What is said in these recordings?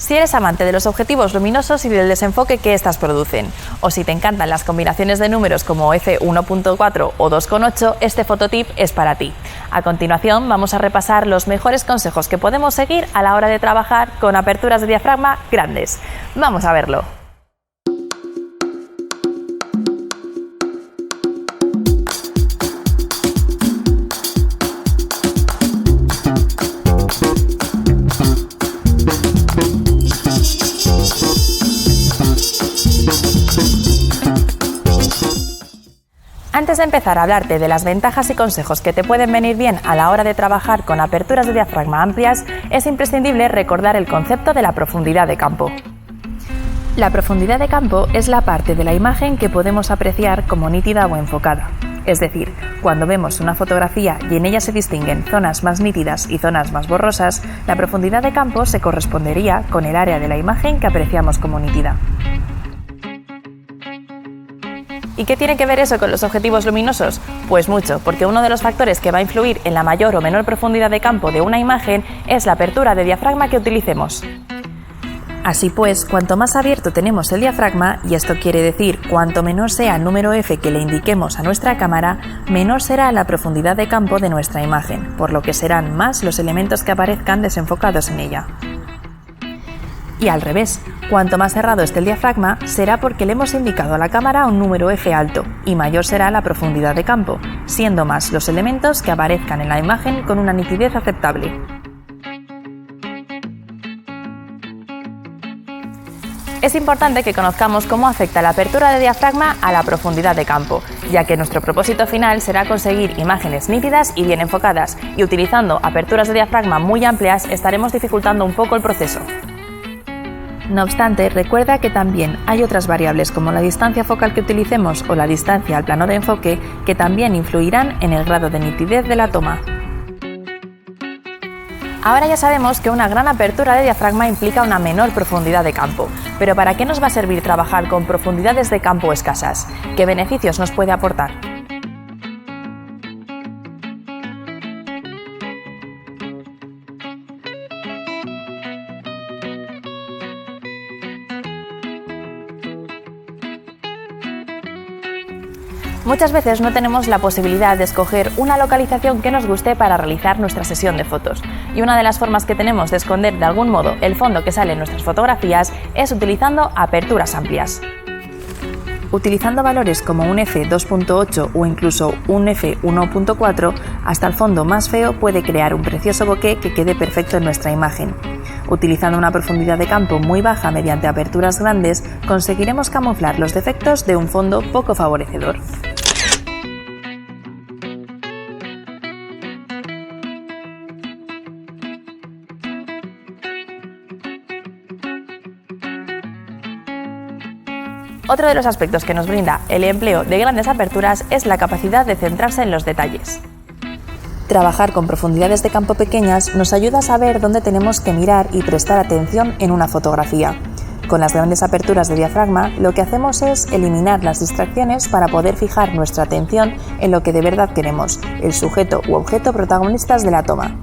Si eres amante de los objetivos luminosos y del desenfoque que éstas producen, o si te encantan las combinaciones de números como f1.4 o 2.8, este fototip es para ti. A continuación vamos a repasar los mejores consejos que podemos seguir a la hora de trabajar con aperturas de diafragma grandes. Vamos a verlo. Antes de empezar a hablarte de las ventajas y consejos que te pueden venir bien a la hora de trabajar con aperturas de diafragma amplias, es imprescindible recordar el concepto de la profundidad de campo. La profundidad de campo es la parte de la imagen que podemos apreciar como nítida o enfocada. Es decir, cuando vemos una fotografía y en ella se distinguen zonas más nítidas y zonas más borrosas, la profundidad de campo se correspondería con el área de la imagen que apreciamos como nítida. ¿Y qué tiene que ver eso con los objetivos luminosos? Pues mucho, porque uno de los factores que va a influir en la mayor o menor profundidad de campo de una imagen es la apertura de diafragma que utilicemos. Así pues, cuanto más abierto tenemos el diafragma, y esto quiere decir cuanto menor sea el número F que le indiquemos a nuestra cámara, menor será la profundidad de campo de nuestra imagen, por lo que serán más los elementos que aparezcan desenfocados en ella. Y al revés, cuanto más cerrado esté el diafragma, será porque le hemos indicado a la cámara un número F alto, y mayor será la profundidad de campo, siendo más los elementos que aparezcan en la imagen con una nitidez aceptable. Es importante que conozcamos cómo afecta la apertura de diafragma a la profundidad de campo, ya que nuestro propósito final será conseguir imágenes nítidas y bien enfocadas, y utilizando aperturas de diafragma muy amplias estaremos dificultando un poco el proceso. No obstante, recuerda que también hay otras variables como la distancia focal que utilicemos o la distancia al plano de enfoque que también influirán en el grado de nitidez de la toma. Ahora ya sabemos que una gran apertura de diafragma implica una menor profundidad de campo, pero ¿para qué nos va a servir trabajar con profundidades de campo escasas? ¿Qué beneficios nos puede aportar? Muchas veces no tenemos la posibilidad de escoger una localización que nos guste para realizar nuestra sesión de fotos, y una de las formas que tenemos de esconder de algún modo el fondo que sale en nuestras fotografías es utilizando aperturas amplias. Utilizando valores como un f2.8 o incluso un f1.4, hasta el fondo más feo puede crear un precioso bokeh que quede perfecto en nuestra imagen. Utilizando una profundidad de campo muy baja mediante aperturas grandes, conseguiremos camuflar los defectos de un fondo poco favorecedor. Otro de los aspectos que nos brinda el empleo de grandes aperturas es la capacidad de centrarse en los detalles. Trabajar con profundidades de campo pequeñas nos ayuda a saber dónde tenemos que mirar y prestar atención en una fotografía. Con las grandes aperturas de diafragma, lo que hacemos es eliminar las distracciones para poder fijar nuestra atención en lo que de verdad queremos, el sujeto u objeto protagonistas de la toma.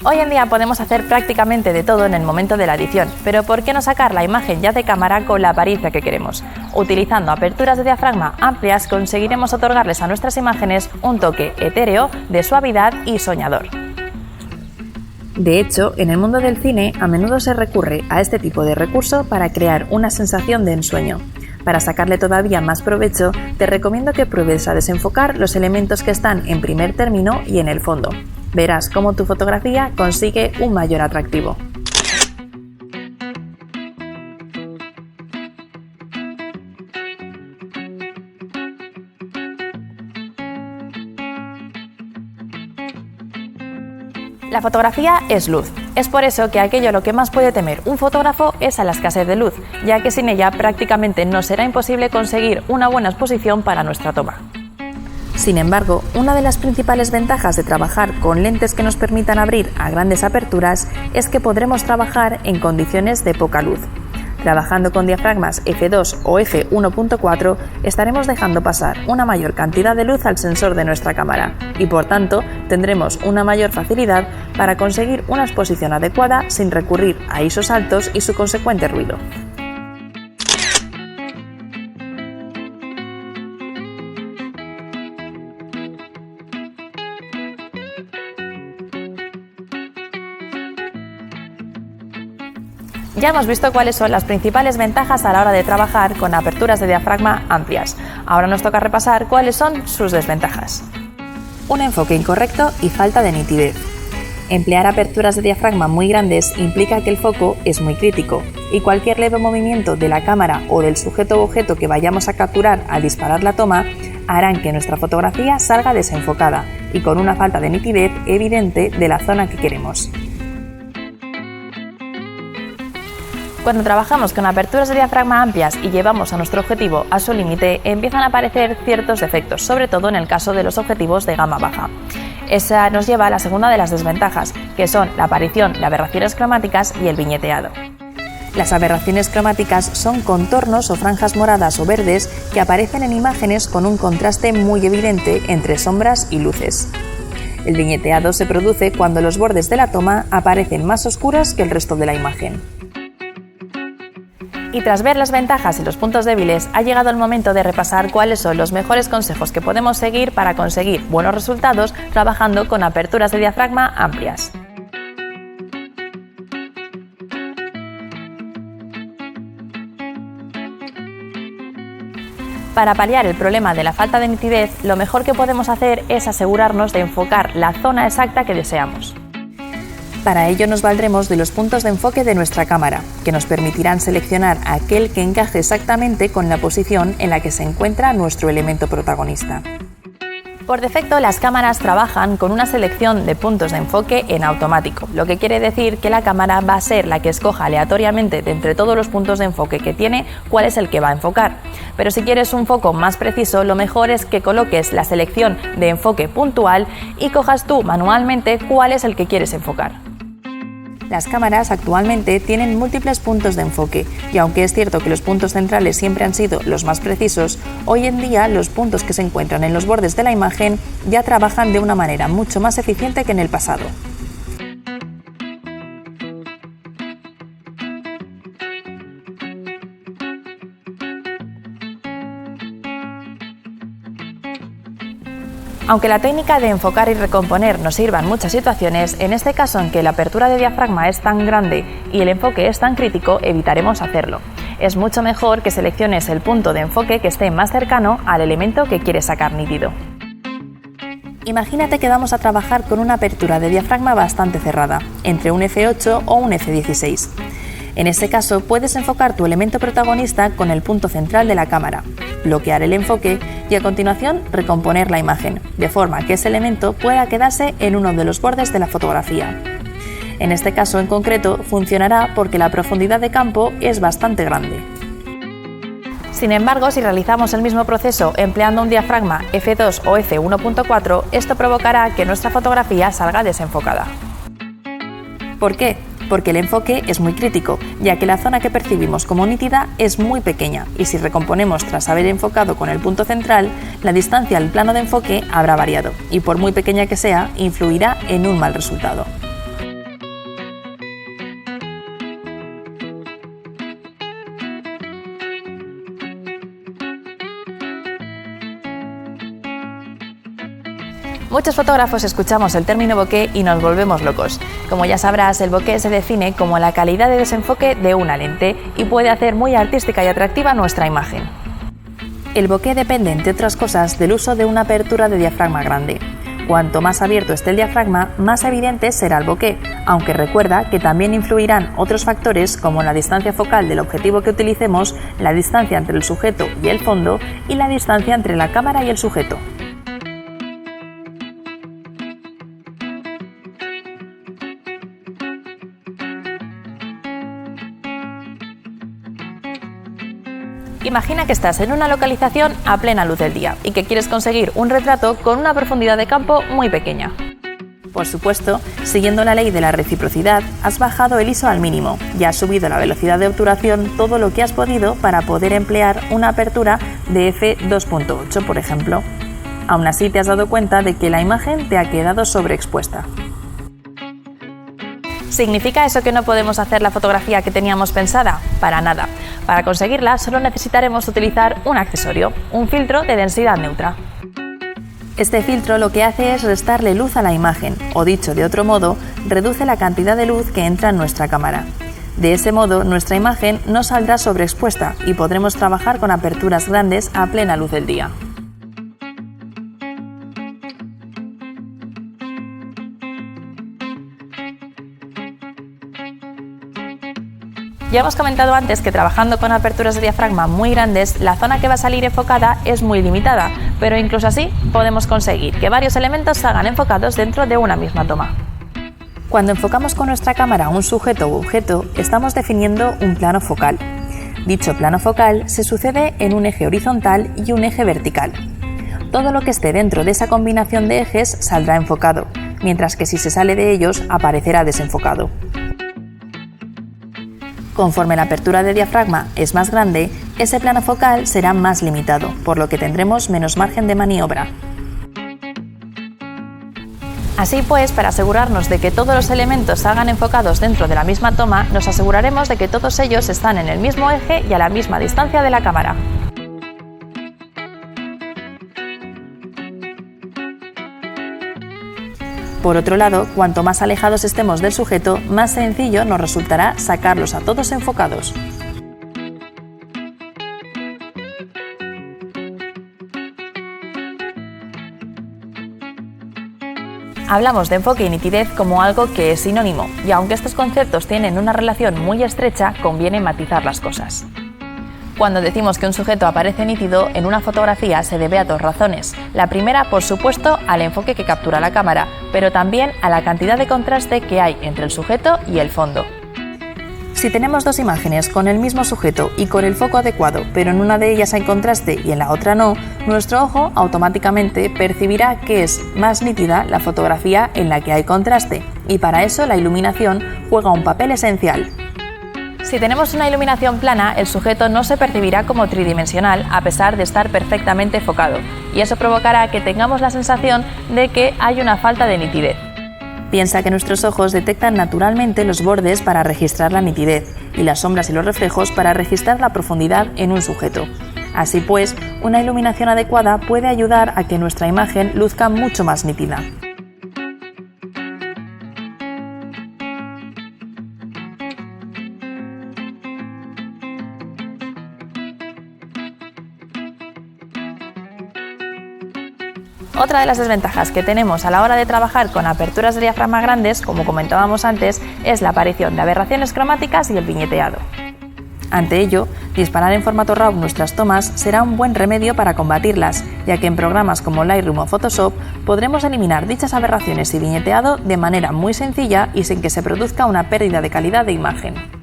Hoy en día podemos hacer prácticamente de todo en el momento de la edición, pero ¿por qué no sacar la imagen ya de cámara con la apariencia que queremos? Utilizando aperturas de diafragma amplias conseguiremos otorgarles a nuestras imágenes un toque etéreo, de suavidad y soñador. De hecho, en el mundo del cine a menudo se recurre a este tipo de recurso para crear una sensación de ensueño. Para sacarle todavía más provecho, te recomiendo que pruebes a desenfocar los elementos que están en primer término y en el fondo. Verás cómo tu fotografía consigue un mayor atractivo. La fotografía es luz. Es por eso que aquello a lo que más puede temer un fotógrafo es a la escasez de luz, ya que sin ella prácticamente nos será imposible conseguir una buena exposición para nuestra toma. Sin embargo, una de las principales ventajas de trabajar con lentes que nos permitan abrir a grandes aperturas es que podremos trabajar en condiciones de poca luz. Trabajando con diafragmas f2 o f1.4 estaremos dejando pasar una mayor cantidad de luz al sensor de nuestra cámara y por tanto tendremos una mayor facilidad para conseguir una exposición adecuada sin recurrir a ISOs altos y su consecuente ruido. Ya hemos visto cuáles son las principales ventajas a la hora de trabajar con aperturas de diafragma amplias. Ahora nos toca repasar cuáles son sus desventajas. Un enfoque incorrecto y falta de nitidez. Emplear aperturas de diafragma muy grandes implica que el foco es muy crítico y cualquier leve movimiento de la cámara o del sujeto o objeto que vayamos a capturar al disparar la toma harán que nuestra fotografía salga desenfocada y con una falta de nitidez evidente de la zona que queremos. Cuando trabajamos con aperturas de diafragma amplias y llevamos a nuestro objetivo a su límite, empiezan a aparecer ciertos defectos, sobre todo en el caso de los objetivos de gama baja. Esa nos lleva a la segunda de las desventajas, que son la aparición de aberraciones cromáticas y el viñeteado. Las aberraciones cromáticas son contornos o franjas moradas o verdes que aparecen en imágenes con un contraste muy evidente entre sombras y luces. El viñeteado se produce cuando los bordes de la toma aparecen más oscuros que el resto de la imagen. Y tras ver las ventajas y los puntos débiles, ha llegado el momento de repasar cuáles son los mejores consejos que podemos seguir para conseguir buenos resultados trabajando con aperturas de diafragma amplias. Para paliar el problema de la falta de nitidez, lo mejor que podemos hacer es asegurarnos de enfocar la zona exacta que deseamos. Para ello nos valdremos de los puntos de enfoque de nuestra cámara, que nos permitirán seleccionar aquel que encaje exactamente con la posición en la que se encuentra nuestro elemento protagonista. Por defecto, las cámaras trabajan con una selección de puntos de enfoque en automático, lo que quiere decir que la cámara va a ser la que escoja aleatoriamente de entre todos los puntos de enfoque que tiene cuál es el que va a enfocar. Pero si quieres un foco más preciso, lo mejor es que coloques la selección de enfoque puntual y cojas tú manualmente cuál es el que quieres enfocar. Las cámaras actualmente tienen múltiples puntos de enfoque y aunque es cierto que los puntos centrales siempre han sido los más precisos, hoy en día los puntos que se encuentran en los bordes de la imagen ya trabajan de una manera mucho más eficiente que en el pasado. Aunque la técnica de enfocar y recomponer nos sirva en muchas situaciones, en este caso en que la apertura de diafragma es tan grande y el enfoque es tan crítico, evitaremos hacerlo. Es mucho mejor que selecciones el punto de enfoque que esté más cercano al elemento que quieres sacar nítido. Imagínate que vamos a trabajar con una apertura de diafragma bastante cerrada, entre un f8 o un f16. En ese caso, puedes enfocar tu elemento protagonista con el punto central de la cámara, bloquear el enfoque y a continuación recomponer la imagen, de forma que ese elemento pueda quedarse en uno de los bordes de la fotografía. En este caso en concreto funcionará porque la profundidad de campo es bastante grande. Sin embargo, si realizamos el mismo proceso empleando un diafragma f2 o f1.4, esto provocará que nuestra fotografía salga desenfocada. ¿Por qué? Porque el enfoque es muy crítico, ya que la zona que percibimos como nítida es muy pequeña y si recomponemos tras haber enfocado con el punto central, la distancia al plano de enfoque habrá variado y por muy pequeña que sea, influirá en un mal resultado. Muchos fotógrafos escuchamos el término bokeh y nos volvemos locos. Como ya sabrás, el bokeh se define como la calidad de desenfoque de una lente y puede hacer muy artística y atractiva nuestra imagen. El bokeh depende, entre otras cosas, del uso de una apertura de diafragma grande. Cuanto más abierto esté el diafragma, más evidente será el bokeh, aunque recuerda que también influirán otros factores como la distancia focal del objetivo que utilicemos, la distancia entre el sujeto y el fondo y la distancia entre la cámara y el sujeto. Imagina que estás en una localización a plena luz del día y que quieres conseguir un retrato con una profundidad de campo muy pequeña. Por supuesto, siguiendo la ley de la reciprocidad, has bajado el ISO al mínimo y has subido la velocidad de obturación todo lo que has podido para poder emplear una apertura de f2.8, por ejemplo. Aún así te has dado cuenta de que la imagen te ha quedado sobreexpuesta. ¿Significa eso que no podemos hacer la fotografía que teníamos pensada? Para nada. Para conseguirla solo necesitaremos utilizar un accesorio, un filtro de densidad neutra. Este filtro lo que hace es restarle luz a la imagen, o dicho de otro modo, reduce la cantidad de luz que entra en nuestra cámara. De ese modo, nuestra imagen no saldrá sobreexpuesta y podremos trabajar con aperturas grandes a plena luz del día. Ya hemos comentado antes que trabajando con aperturas de diafragma muy grandes, la zona que va a salir enfocada es muy limitada, pero incluso así podemos conseguir que varios elementos salgan enfocados dentro de una misma toma. Cuando enfocamos con nuestra cámara un sujeto u objeto, estamos definiendo un plano focal. Dicho plano focal se sucede en un eje horizontal y un eje vertical. Todo lo que esté dentro de esa combinación de ejes saldrá enfocado, mientras que si se sale de ellos aparecerá desenfocado. Conforme la apertura de diafragma es más grande, ese plano focal será más limitado, por lo que tendremos menos margen de maniobra. Así pues, para asegurarnos de que todos los elementos salgan enfocados dentro de la misma toma, nos aseguraremos de que todos ellos están en el mismo eje y a la misma distancia de la cámara. Por otro lado, cuanto más alejados estemos del sujeto, más sencillo nos resultará sacarlos a todos enfocados. Hablamos de enfoque y nitidez como algo que es sinónimo, y aunque estos conceptos tienen una relación muy estrecha, conviene matizar las cosas. Cuando decimos que un sujeto aparece nítido en una fotografía se debe a dos razones. La primera, por supuesto, al enfoque que captura la cámara, pero también a la cantidad de contraste que hay entre el sujeto y el fondo. Si tenemos dos imágenes con el mismo sujeto y con el foco adecuado, pero en una de ellas hay contraste y en la otra no, nuestro ojo automáticamente percibirá que es más nítida la fotografía en la que hay contraste, y para eso la iluminación juega un papel esencial. Si tenemos una iluminación plana, el sujeto no se percibirá como tridimensional a pesar de estar perfectamente enfocado, y eso provocará que tengamos la sensación de que hay una falta de nitidez. Piensa que nuestros ojos detectan naturalmente los bordes para registrar la nitidez y las sombras y los reflejos para registrar la profundidad en un sujeto. Así pues, una iluminación adecuada puede ayudar a que nuestra imagen luzca mucho más nítida. Otra de las desventajas que tenemos a la hora de trabajar con aperturas de diafragma grandes, como comentábamos antes, es la aparición de aberraciones cromáticas y el viñeteado. Ante ello, disparar en formato RAW nuestras tomas será un buen remedio para combatirlas, ya que en programas como Lightroom o Photoshop podremos eliminar dichas aberraciones y viñeteado de manera muy sencilla y sin que se produzca una pérdida de calidad de imagen.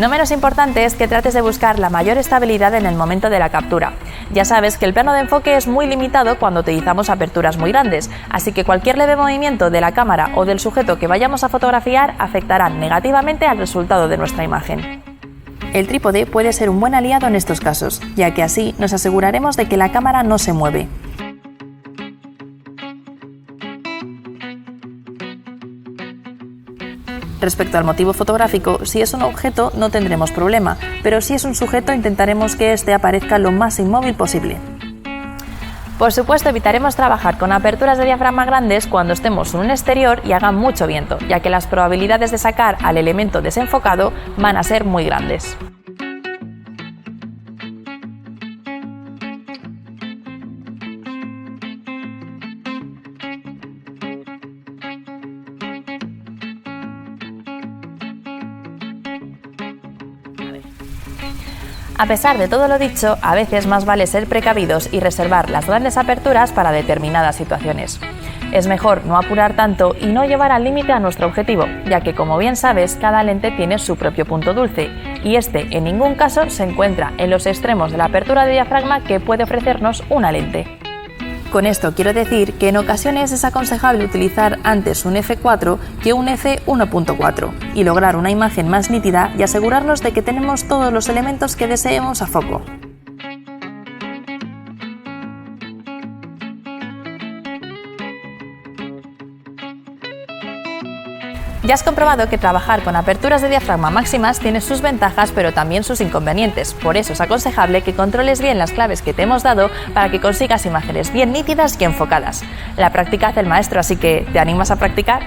No menos importante es que trates de buscar la mayor estabilidad en el momento de la captura. Ya sabes que el plano de enfoque es muy limitado cuando utilizamos aperturas muy grandes, así que cualquier leve movimiento de la cámara o del sujeto que vayamos a fotografiar afectará negativamente al resultado de nuestra imagen. El trípode puede ser un buen aliado en estos casos, ya que así nos aseguraremos de que la cámara no se mueve. Respecto al motivo fotográfico, si es un objeto no tendremos problema, pero si es un sujeto intentaremos que éste aparezca lo más inmóvil posible. Por supuesto, evitaremos trabajar con aperturas de diafragma grandes cuando estemos en un exterior y haga mucho viento, ya que las probabilidades de sacar al elemento desenfocado van a ser muy grandes. A pesar de todo lo dicho, a veces más vale ser precavidos y reservar las grandes aperturas para determinadas situaciones. Es mejor no apurar tanto y no llevar al límite a nuestro objetivo, ya que, como bien sabes, cada lente tiene su propio punto dulce, y este en ningún caso se encuentra en los extremos de la apertura de diafragma que puede ofrecernos una lente. Con esto quiero decir que en ocasiones es aconsejable utilizar antes un f4 que un f1.4 y lograr una imagen más nítida y asegurarnos de que tenemos todos los elementos que deseemos a foco. Ya has comprobado que trabajar con aperturas de diafragma máximas tiene sus ventajas pero también sus inconvenientes, por eso es aconsejable que controles bien las claves que te hemos dado para que consigas imágenes bien nítidas y enfocadas. La práctica hace el maestro, así que ¿te animas a practicar?